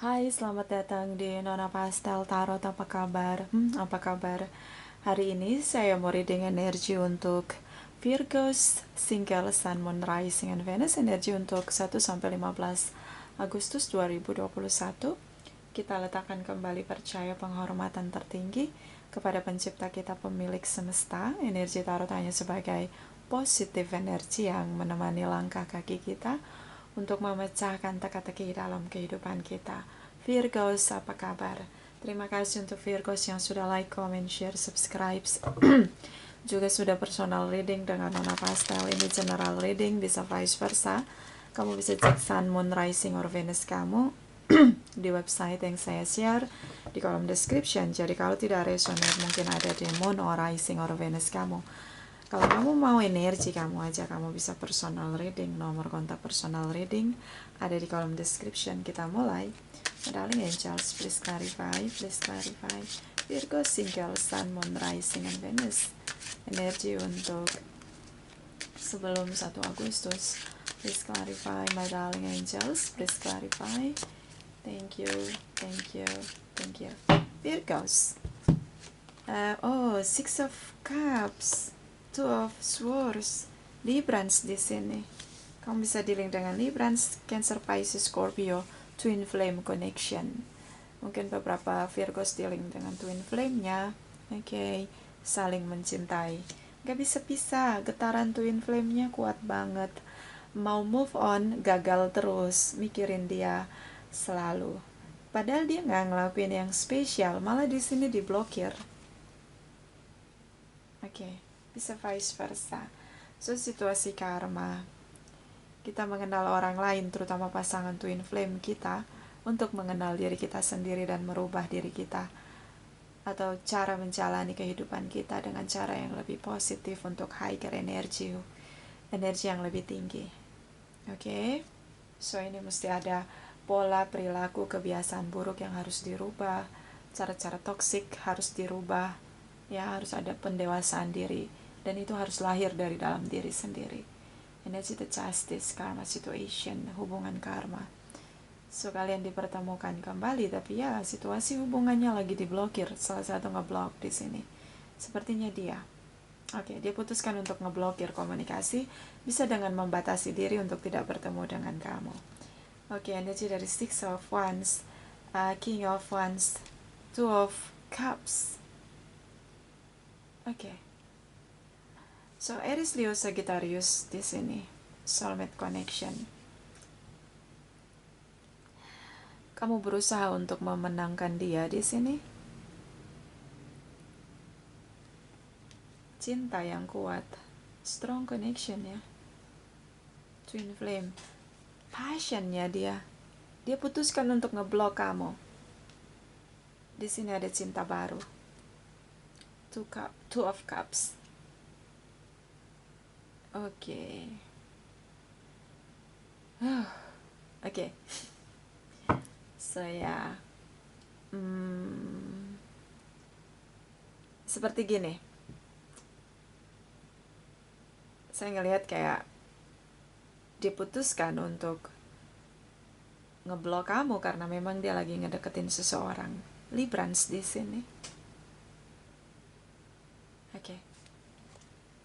Hai, selamat datang di Nona Pastel Tarot. Apa kabar? Apa kabar? Hari ini saya mau reading energi untuk Virgos, Single, Sun, Moon, Rising, and Venus. Energi untuk 1-15 Agustus 2021. Kita letakkan kembali percaya penghormatan tertinggi kepada pencipta kita, pemilik semesta. Energi tarot hanya sebagai positif energi yang menemani langkah kaki kita untuk memecahkan teka-teki dalam kehidupan kita. Virgos, apa kabar? Terima kasih untuk Virgos yang sudah like, comment, share, subscribe. Juga sudah personal reading dengan Nona Pastel. Ini general reading, bisa vice versa. Kamu bisa cek Sun, Moon, Rising, or Venus kamu di website yang saya share di kolom description. Jadi kalau tidak resonate, mungkin ada di Moon or Rising or Venus kamu. Kalau kamu mau energi kamu aja, kamu bisa personal reading. Nomor kontak personal reading ada di kolom description. Kita mulai. Darling angels, please clarify, please clarify. Virgo, Single, Sun, Moon, Rising, and Venus. Energi untuk sebelum 1 Agustus. Please clarify, my darling angels. Please clarify. Thank you, thank you, thank you. Virgos. Six of Cups. Two of Swords, Librans di sini. Kamu bisa dealing dengan Librans, Cancer, Pisces, Scorpio, Twin Flame Connection. Mungkin beberapa Virgos dealing dengan Twin Flame-nya. Oke, saling mencintai. Gak bisa pisah, getaran Twin Flame-nya kuat banget. Mau move on, gagal terus, mikirin dia selalu. Padahal dia nggak ngelakuin yang spesial, malah di sini diblokir. Oke. Bisa vice versa. So, situasi karma. Kita mengenal orang lain, terutama pasangan twin flame kita, untuk mengenal diri kita sendiri dan merubah diri kita. Atau cara menjalani kehidupan kita dengan cara yang lebih positif untuk higher energy. Energi yang lebih tinggi. Oke? So, ini mesti ada pola perilaku kebiasaan buruk yang harus dirubah. Cara-cara toksik harus dirubah. Ya, harus ada pendewasaan diri. Dan itu harus lahir dari dalam diri sendiri. Energi the justice, karma situation, hubungan karma. So, kalian dipertemukan kembali, tapi ya situasi hubungannya lagi diblokir. Salah satu ngeblok di sini. Sepertinya dia. Oke, dia putuskan untuk ngeblokir komunikasi, bisa dengan membatasi diri untuk tidak bertemu dengan kamu. Oke, energi dari Six of Wands, King of Wands, Two of Cups. Oke. So, Aries, Leo, Sagittarius di sini. Soulmate connection. Kamu berusaha untuk memenangkan dia di sini. Cinta yang kuat. Strong connection ya. Twin flame. Passionnya dia. Dia putuskan untuk ngeblok kamu. Di sini ada cinta baru. Two of Cups. Oke. Oke. Saya seperti gini. Saya ngelihat kayak diputuskan untuk ngeblok kamu karena memang dia lagi ngedeketin seseorang. Librans di sini. Oke.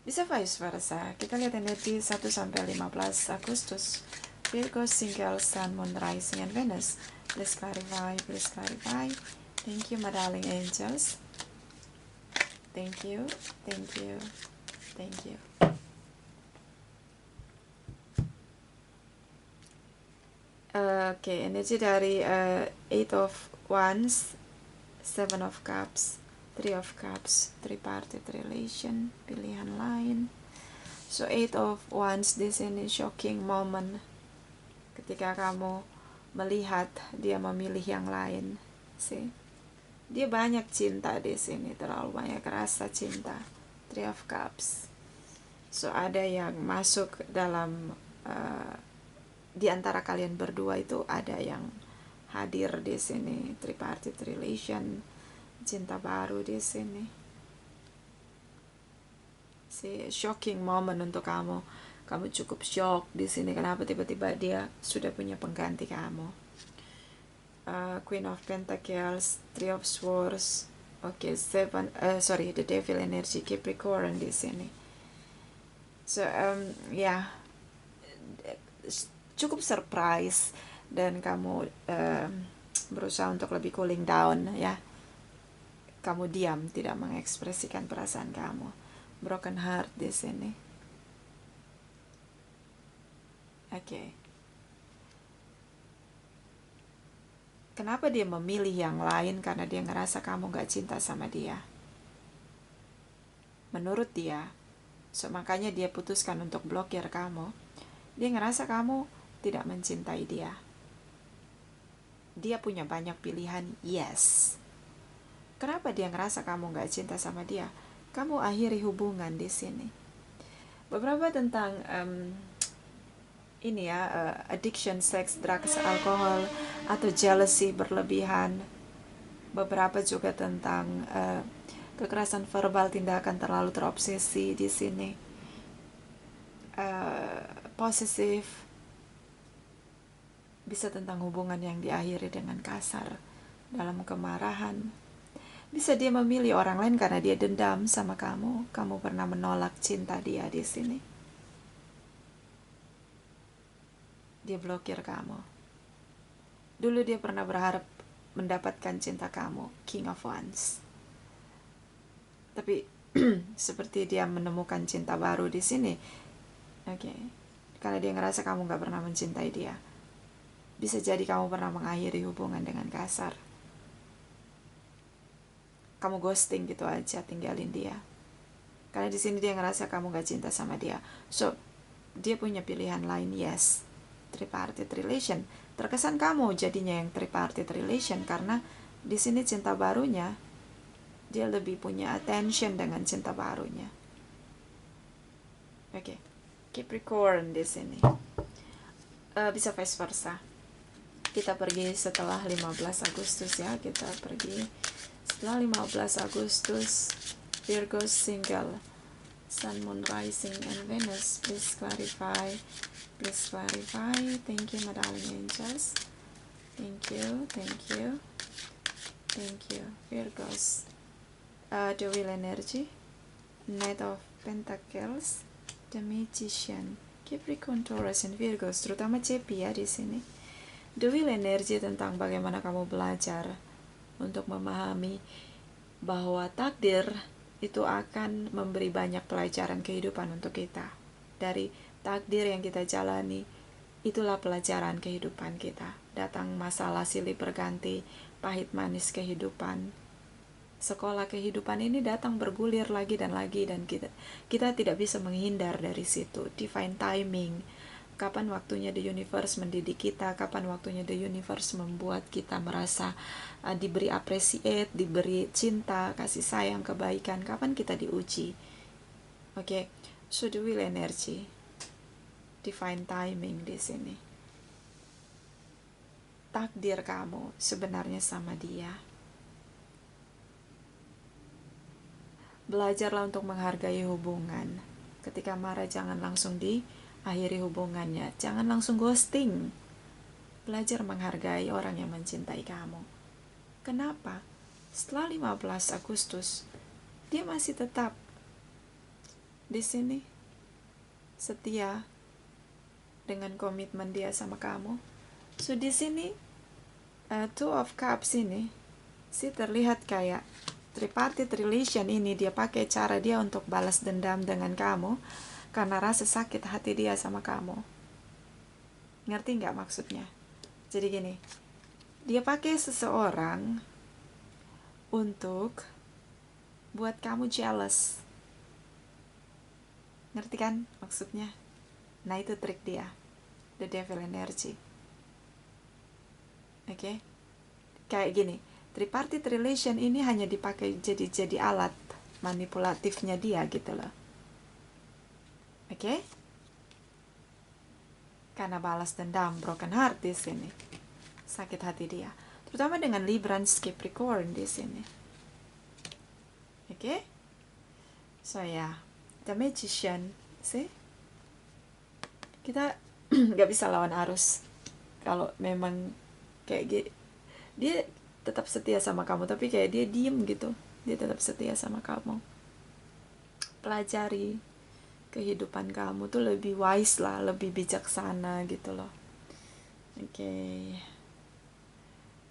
Bisa vice versa. Kita lihat energi 1-15 Agustus. Virgo, Single, Sun, Moon, Rising, and Venus. Please clarify, please clarify. Thank you, my darling angels. Thank you, thank you, thank you. Oke, energi dari Eight of Wands, Seven of Cups, Three of Cups, Tripartite relation, pilihan lain. So, Eight of Wands di sini shocking moment ketika kamu melihat dia memilih yang lain. See? Dia banyak cinta di sini, terlalu banyak rasa cinta. Three of Cups. So, ada yang masuk dalam di antara kalian berdua itu ada yang hadir di sini. Tripartite relation, cinta baru di sini. Si shocking moment untuk kamu. Kamu cukup shock di sini. Kenapa tiba-tiba dia sudah punya pengganti kamu? Queen of Pentacles, Three of Swords. Oke, the Devil energy Capricorn di sini. So, ya, cukup surprise dan kamu berusaha untuk lebih cooling down ya. Kamu diam, tidak mengekspresikan perasaan kamu. Broken heart di sini. Oke. Kenapa dia memilih yang lain? Karena dia ngerasa kamu gak cinta sama dia. Menurut dia, makanya dia putuskan untuk blokir kamu. Dia ngerasa kamu tidak mencintai dia. Dia punya banyak pilihan, yes. Kenapa dia ngerasa kamu gak cinta sama dia? Kamu akhiri hubungan di sini. Beberapa tentang addiction, seks, drugs, alkohol, atau jealousy berlebihan. Beberapa juga tentang kekerasan verbal, tindakan terlalu terobsesi di sini. Posesif, bisa tentang hubungan yang diakhiri dengan kasar, dalam kemarahan. Bisa dia memilih orang lain karena dia dendam sama kamu. Kamu pernah menolak cinta dia di sini. Dia blokir kamu. Dulu dia pernah berharap mendapatkan cinta kamu, King of Wands. Tapi seperti dia menemukan cinta baru di sini. Oke. Karena dia ngerasa kamu gak pernah mencintai dia. Bisa jadi kamu pernah mengakhiri hubungan dengan kasar. Kamu ghosting gitu aja, tinggalin dia. Karena di sini dia ngerasa kamu gak cinta sama dia. So, dia punya pilihan lain, yes. Tripartite relation. Terkesan kamu jadinya yang tripartite relation karena di sini cinta barunya dia lebih punya attention dengan cinta barunya. Oke. Capricorn di sini. Bisa vice versa. Kita pergi setelah 15 Agustus ya. Kita pergi setelah 15 Agustus. Virgo single. Sun, Moon, Rising, and Venus. Please clarify. Please clarify. Thank you, my darling angels. Thank you. Thank you. Thank you. Virgos. The Wheel energy. Knight of Pentacles. The Magician. Capricorn, Taurus, and Virgos. Terutama CP ya di sini. The Wheel energy tentang bagaimana kamu belajar untuk memahami bahwa takdir itu akan memberi banyak pelajaran kehidupan untuk kita. Dari takdir yang kita jalani, itulah pelajaran kehidupan kita. Datang masalah silih berganti, pahit manis kehidupan. Sekolah kehidupan ini datang bergulir lagi, dan kita tidak bisa menghindar dari situ. Divine timing. Kapan waktunya the universe mendidik kita, kapan waktunya the universe membuat kita merasa diberi appreciate, diberi cinta, kasih sayang, kebaikan, kapan kita diuji. Oke. So the Wheel energy. Divine timing di sini. Takdir kamu sebenarnya sama dia. Belajarlah untuk menghargai hubungan. Ketika marah jangan langsung diakhiri hubungannya. Jangan langsung ghosting. Belajar menghargai orang yang mencintai kamu. Kenapa? Setelah 15 Agustus, dia masih tetap di sini setia dengan komitmen dia sama kamu. So di sini Two of Cups ini sih terlihat kayak tripartite relation ini dia pakai cara dia untuk balas dendam dengan kamu karena rasa sakit hati dia sama kamu. Ngerti nggak maksudnya? Jadi gini, dia pakai seseorang untuk buat kamu jealous. Ngerti kan maksudnya? Nah itu trik dia, the Devil energy. Oke? Kayak gini, tripartite relation ini hanya dipakai jadi alat manipulatifnya dia gitu loh. Oke? Karena balas dendam, broken heart di sini. Sakit hati dia. Terutama dengan Librans Capricorn di sini. Oke? So ya, the Magician, see? Kita nggak bisa lawan arus. Kalau memang kayak Dia tetap setia sama kamu, tapi kayak dia diem gitu. Dia tetap setia sama kamu. Pelajari kehidupan kamu tuh lebih wise lah, lebih bijaksana gitu loh. Oke.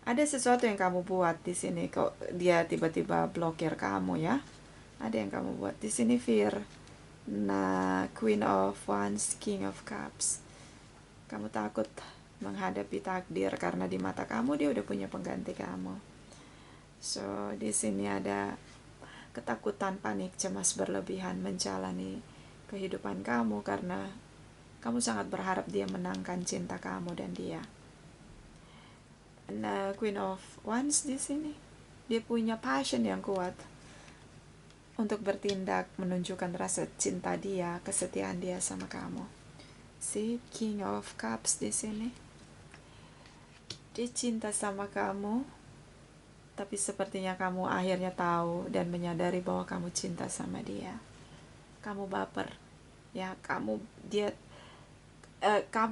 Ada sesuatu yang kamu buat di sini kok dia tiba-tiba blokir kamu ya. Ada yang kamu buat di sini, Fir. Nah, Queen of Wands, King of Cups. Kamu takut menghadapi takdir karena di mata kamu dia udah punya pengganti kamu. So, di sini ada ketakutan, panik, cemas berlebihan menjalani kehidupan kamu karena kamu sangat berharap dia menangkan cinta kamu dan dia. Nah, Queen of Wands di sini, dia punya passion yang kuat untuk bertindak menunjukkan rasa cinta dia, kesetiaan dia sama kamu. Si King of Cups di sini, dia cinta sama kamu, tapi sepertinya kamu akhirnya tahu dan menyadari bahwa kamu cinta sama dia. Kamu baper, ya kamu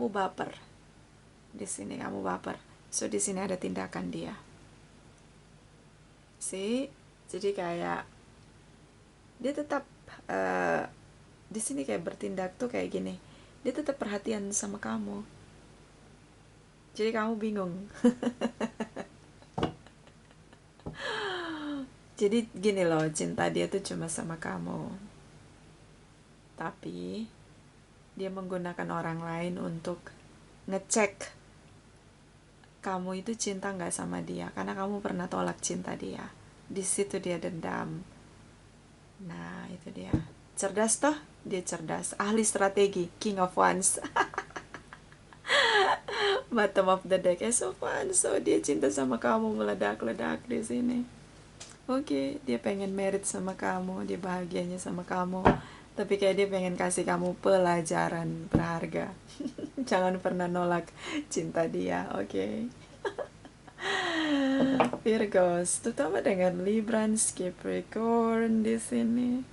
baper. Di sini kamu baper. So di sini ada tindakan dia. Jadi kayak dia tetap di sini kayak bertindak tuh kayak gini. Dia tetap perhatian sama kamu. Jadi kamu bingung. Jadi gini loh, cinta dia tuh cuma sama kamu. Tapi dia menggunakan orang lain untuk ngecek kamu itu cinta nggak sama dia, karena kamu pernah tolak cinta dia. Di situ dia dendam. Nah, itu dia. Cerdas toh? Dia cerdas. Ahli strategi. King of Wands. Bottom of the deck. Ace of Wands. So, dia cinta sama kamu, meledak-ledak di sini. Oke, dia pengen married sama kamu. Dia bahagianya sama kamu. Tapi kayak dia pengen kasih kamu pelajaran berharga. Jangan pernah nolak cinta dia, oke? Virgos, terutama dengan Libra, Capricorn di sini.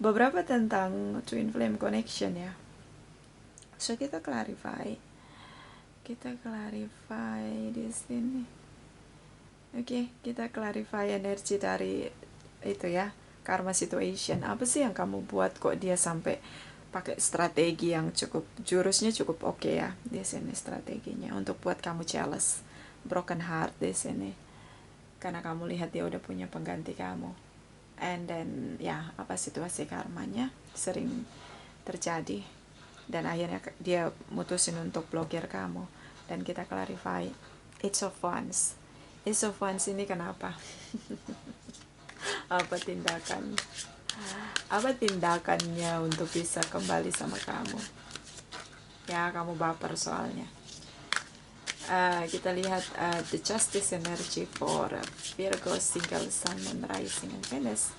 Beberapa tentang twin flame connection ya. So kita clarify di sini. Oke, kita clarify energi dari itu ya, karma situation. Apa sih yang kamu buat kok dia sampai pakai strategi yang jurusnya cukup oke ya di sini strateginya untuk buat kamu jealous, broken heart di sini. Karena kamu lihat dia udah punya pengganti kamu. And then ya, apa situasi karmanya sering terjadi dan akhirnya dia mutusin untuk blokir kamu. Dan kita clarify Ace of Wands. Ace of Wands ini kenapa? Apa tindakannya untuk bisa kembali sama kamu? Ya, kamu baper soalnya. Kita lihat the justice energy for Virgo, single sun, moon, rising, and Venus.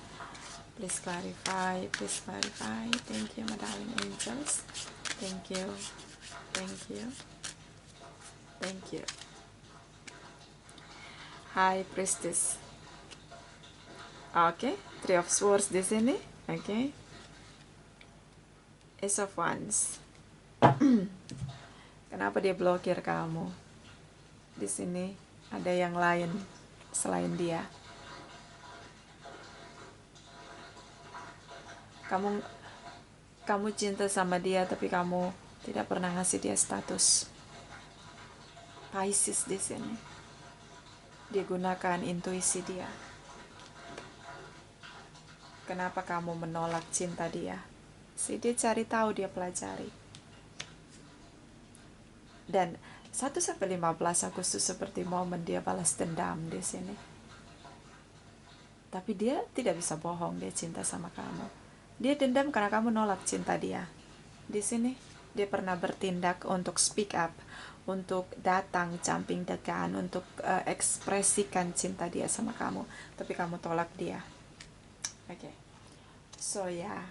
Please clarify. Thank you, my darling angels. Thank you. High priestess. Oke, Three of Swords di sini. Oke. Ace of Wands. Kenapa dia blokir kamu? Di sini ada yang lain selain dia. Kamu cinta sama dia, tapi kamu tidak pernah ngasih dia status. Pisces di sini. Dia gunakan intuisi dia. Kenapa kamu menolak cinta dia? Dia cari tahu, dia pelajari. Dan 1-15 Agustus seperti momen dia balas dendam di sini. Tapi dia tidak bisa bohong, dia cinta sama kamu. Dia dendam karena kamu nolak cinta dia. Di sini dia pernah bertindak untuk speak up, untuk datang camping degan, untuk ekspresikan cinta dia sama kamu, tapi kamu tolak dia. Oke. So ya,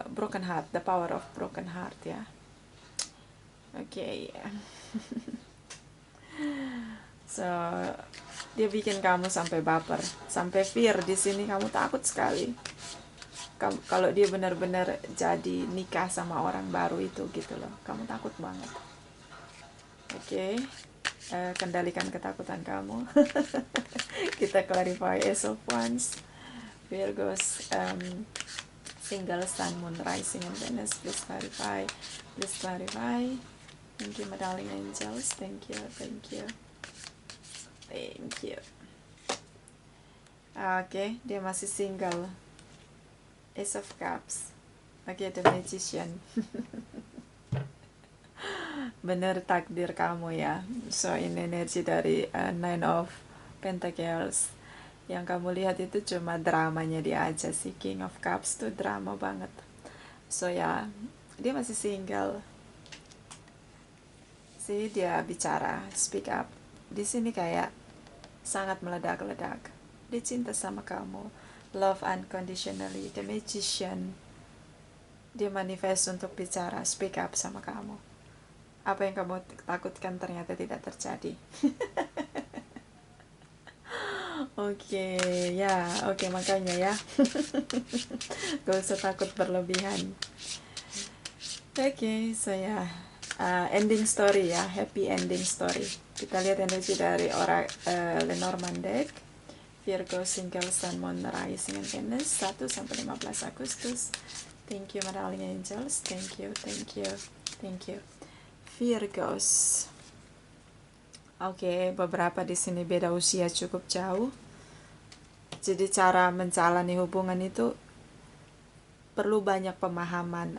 broken heart, the power of broken heart ya. Oke. So dia bikin kamu sampai baper, sampai fear. Di sini kamu takut sekali. Kalau dia benar-benar jadi nikah sama orang baru itu gitu loh, kamu takut banget. Oke, kendalikan ketakutan kamu. Kita clarify Ace of Wands, Virgos, single sun, moon, rising, and Venus. Please clarify. Please clarify. Thank you, my darling angels. Thank you, thank you, thank you. Oke, dia masih single. Ace of Cups. Oke, The Magician. Bener takdir kamu ya. So, ini energi dari Nine of Pentacles. Yang kamu lihat itu cuma dramanya dia aja sih. King of Cups tuh drama banget. So ya, dia masih single. Sih dia bicara, speak up. Di sini kayak sangat meledak-ledak. Dia cinta sama kamu. Love unconditionally. The Magician. Dia manifest untuk bicara, speak up sama kamu. Apa yang kamu takutkan ternyata tidak terjadi. Oke, ya, oke, makanya ya. Gak usah takut berlebihan. Oke, saya ending story ya, happy ending story. Kita lihat energi dari Lenormand deck. Virgo, single sun, moon, rising, and Venus 1-15 Agustus. Thank you, my darling angels. Thank you, thank you, thank you. Virgos. Oke, beberapa di sini beda usia cukup jauh. Jadi cara menjalani hubungan itu perlu banyak pemahaman.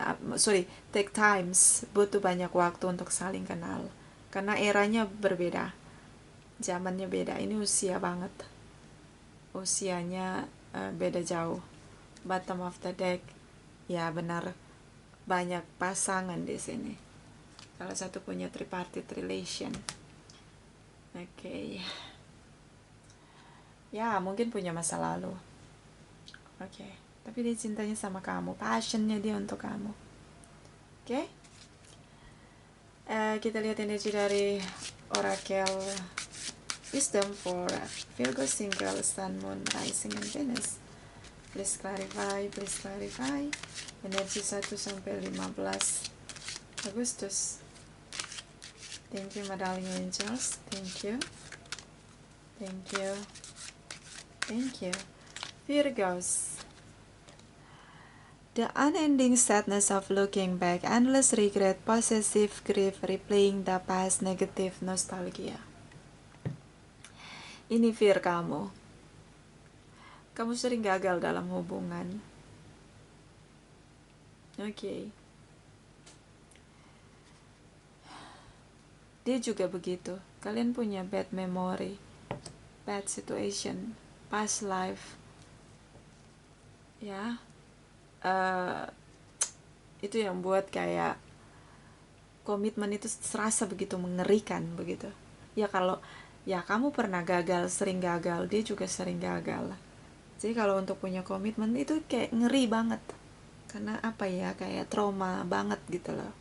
Take times, butuh banyak waktu untuk saling kenal. Karena eranya berbeda, zamannya beda. Ini usia banget, usianya beda jauh. Bottom of the deck, ya benar, banyak pasangan di sini. Salah satu punya tripartite relation. Oke. Ya, mungkin punya masa lalu. Oke. Tapi dia cintanya sama kamu. Passionnya dia untuk kamu. Oke. Kita lihat energi dari Oracle Wisdom for Virgo, single, sun, moon, rising, and Venus. Please clarify, please clarify. Energi 1-15 Agustus. Thank you, my darling angels. Thank you. Thank you. Thank you. Virgos. The unending sadness of looking back, endless regret, possessive grief, replaying the past, negative nostalgia. Ini Vir kamu. Kamu sering gagal dalam hubungan. Oke. Dia juga begitu. Kalian punya bad memory, bad situation, past life. Ya. Itu yang buat kayak komitmen itu serasa begitu mengerikan begitu. Ya kalau ya kamu pernah gagal, sering gagal, dia juga sering gagal. Jadi kalau untuk punya komitmen itu kayak ngeri banget. Karena apa ya, kayak trauma banget gitu loh.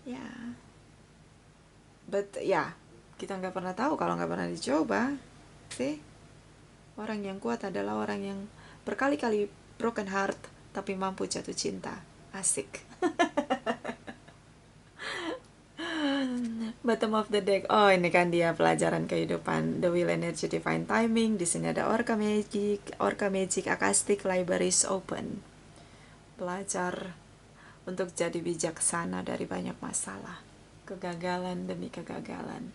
Ya. But ya, kita nggak pernah tahu kalau nggak pernah dicoba. Sih. Orang yang kuat adalah orang yang berkali-kali broken heart tapi mampu jatuh cinta. Asik. Bottom of the deck. Oh, ini kan dia pelajaran kehidupan. The Wheel Energy, Divine Timing. Di sini ada Orca Magic, Akastic, Libraries Open. Belajar untuk jadi bijaksana dari banyak masalah. Kegagalan demi kegagalan.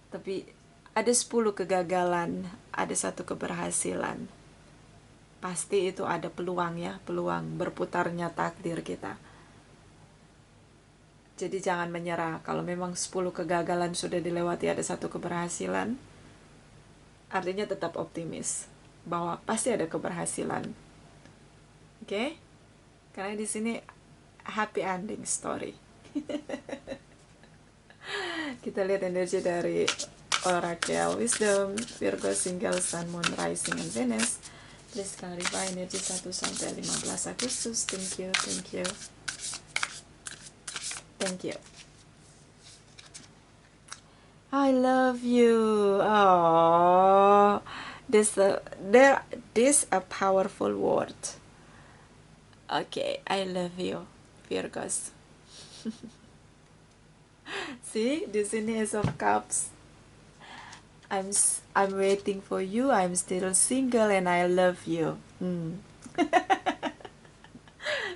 Tapi ada 10 kegagalan, ada 1 keberhasilan. Pasti itu ada peluang ya, peluang berputarnya takdir kita. Jadi jangan menyerah. Kalau memang 10 kegagalan sudah dilewati, ada 1 keberhasilan, artinya tetap optimis bahwa pasti ada keberhasilan. Oke? Karena di sini happy ending story. Kita lihat energi dari Oracle Wisdom, Virgo, single, sun, moon, rising, and Venus. Please clarify energi 1-15 Agustus. Thank you, thank you. Thank you. I love you. Oh, this a powerful word. Okay, I love you, Virgos. See, di sini Ace of Cups. I'm waiting for you. I'm still single and I love you.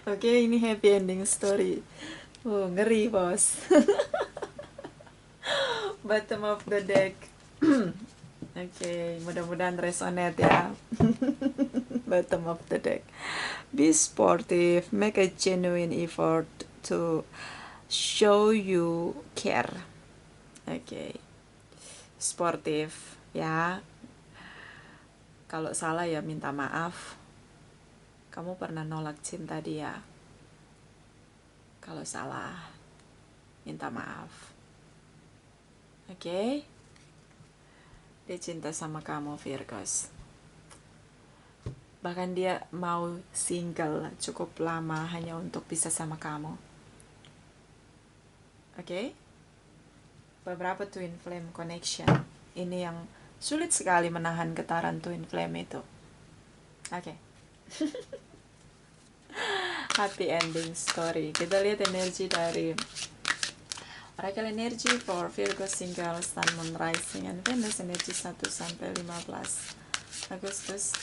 Oke, ini happy ending story. Ngeri bos. Bottom of the deck. Oke, mudah-mudahan resonate ya. Bottom of the deck. Be sportive. Make a genuine effort to show you care. Oke. Sportif ya. Kalau salah ya minta maaf. Kamu pernah nolak cinta dia. Kalau salah minta maaf. Oke? Dia cinta sama kamu, Virgos. Bahkan dia mau single cukup lama hanya untuk bisa sama kamu. Oke? Beberapa twin flame connection. Ini yang sulit sekali menahan getaran twin flame itu. Oke. Happy ending story. Kita lihat energi dari Oracle energy for Virgo single Sun Moon Rising and Venus energi 1 sampai 15 Agustus.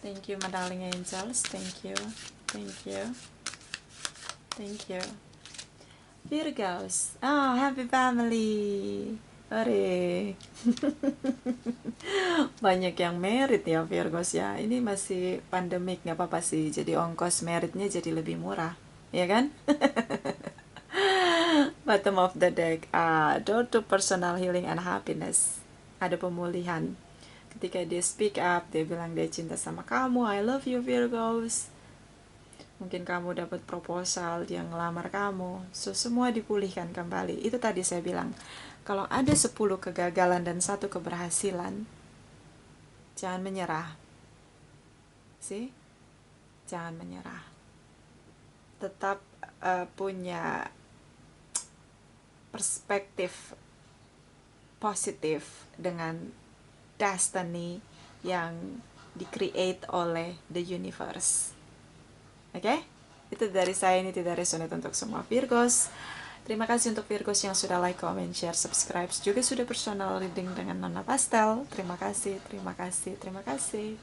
Thank you my darling angels. Thank you. Thank you. Thank you. Virgos. Oh, happy family. Hore. Banyak yang merit ya Virgos ya. Ini masih pandemik, nggak apa-apa sih. Jadi ongkos meritnya jadi lebih murah, ya kan? Bottom of the deck. Door to personal healing and happiness. Ada pemulihan. Ketika dia speak up, dia bilang dia cinta sama kamu. I love you Virgos. Mungkin kamu dapat proposal, dia ngelamar kamu. So, semua dipulihkan kembali. Itu tadi saya bilang, kalau ada 10 kegagalan dan 1 keberhasilan, jangan menyerah. See? Jangan menyerah. Tetap punya perspektif positif dengan destiny yang di-create oleh the universe. Oke? Itu dari saya, ini tidak resonate untuk semua Virgos. Terima kasih untuk Virgos yang sudah like, comment, share, subscribe. Juga sudah personal reading dengan Nona Pastel. Terima kasih, terima kasih, terima kasih.